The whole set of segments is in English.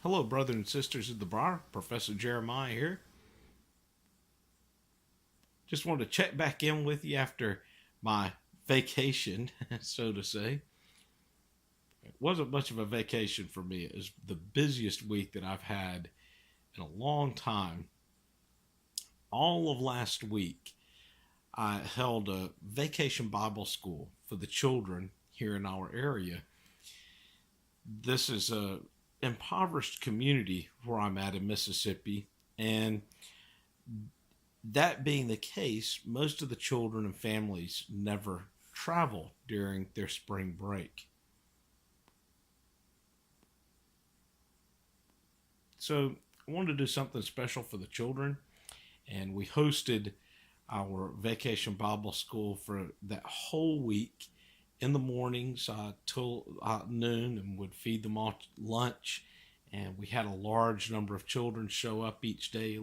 Hello, brothers and sisters of the bar. Professor Jeremiah here. Just wanted to check back in with you after my vacation, so to say. It wasn't much of a vacation for me. It was the busiest week that I've had in a long time. All of last week, I held a vacation Bible school for the children here in our area. This is a impoverished community where I'm at in Mississippi, and that being the case, most of the children and families never travel during their spring break. So I wanted to do something special for the children, and we hosted our vacation Bible school for that whole week in the mornings till noon, and would feed them all lunch. And we had a large number of children show up each day,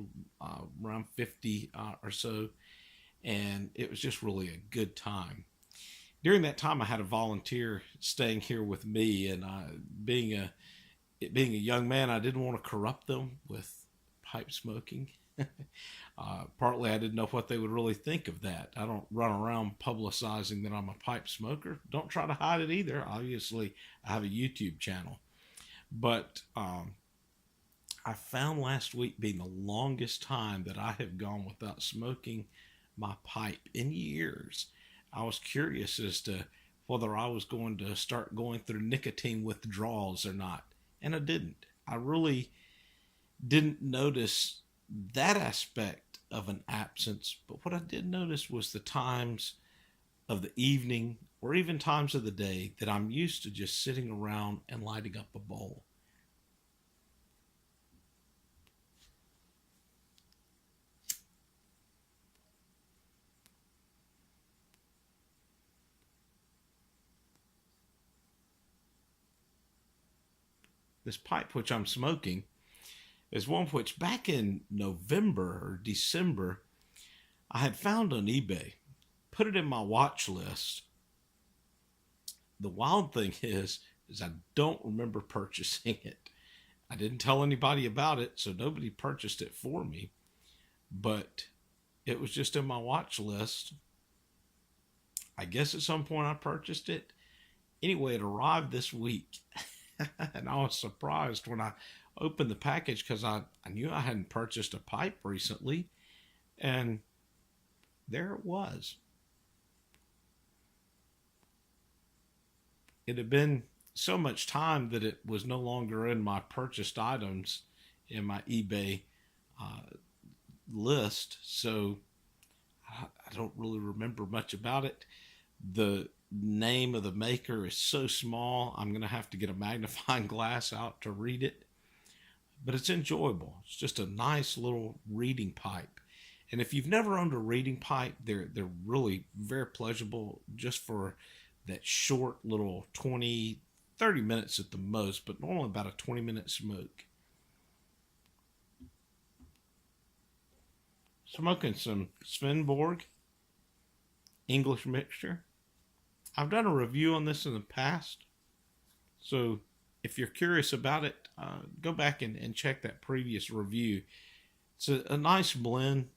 around 50 or so, and it was just really a good time. During that time, I had a volunteer staying here with me, and being a young man, I didn't want to corrupt them with pipe smoking. Partly, I didn't know what they would really think of that. I don't run around publicizing that I'm a pipe smoker. Don't try to hide it either. Obviously, I have a YouTube channel. But I found last week being the longest time that I have gone without smoking my pipe in years. I was curious as to whether I was going to start going through nicotine withdrawals or not. And I didn't. I really didn't notice that aspect of an absence. But what I did notice was the times of the evening or even times of the day that I'm used to just sitting around and lighting up a bowl. This pipe which I'm smoking is one which back in November or December I had found on eBay, put it in my watch list. The wild thing is I don't remember purchasing it. I didn't tell anybody about it, so nobody purchased it for me, but it was just in my watch list. I guess at some point I purchased it. Anyway, it arrived this week. And I was surprised when I opened the package because I knew I hadn't purchased a pipe recently. And there it was. It had been so much time that it was no longer in my purchased items in my eBay uh, list. So I don't really remember much about it. The name of the maker is so small, I'm going to have to get a magnifying glass out to read it. But it's enjoyable. It's just a nice little reading pipe. And if you've never owned a reading pipe, they're really very pleasurable just for that short little 20, 30 minutes at the most, but normally about a 20-minute smoke. Smoking some Svenborg English mixture. I've done a review on this in the past, so if you're curious about it, go back and check that previous review. It's a nice blend.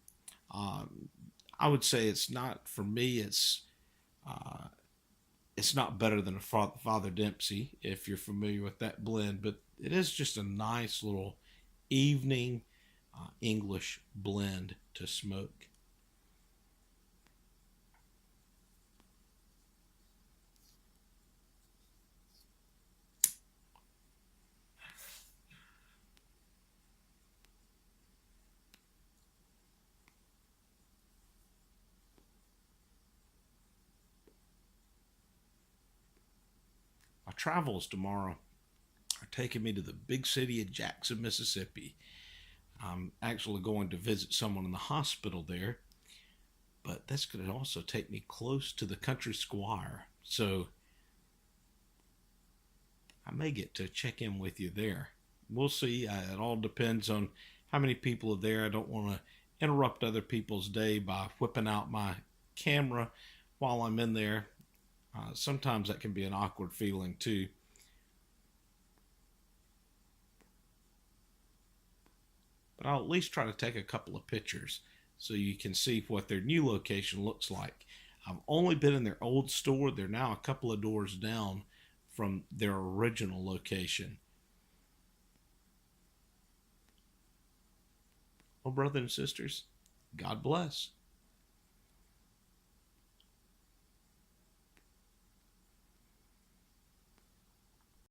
Um, I would say it's not for me. Uh, it's not better than a Father Dempsey if you're familiar with that blend, but it is just a nice little evening English blend to smoke. My travels tomorrow are taking me to the big city of Jackson, Mississippi. I'm actually going to visit someone in the hospital there, but that's going to also take me close to the country squire. So I may get to check in with you there. We'll see. It all depends on how many people are there. I don't want to interrupt other people's day by whipping out my camera while I'm in there. Sometimes that can be an awkward feeling too. but I'll at least try to take a couple of pictures so you can see what their new location looks like. I've only been in their old store. They're now a couple of doors down from their original location. Well, brothers and sisters, God bless.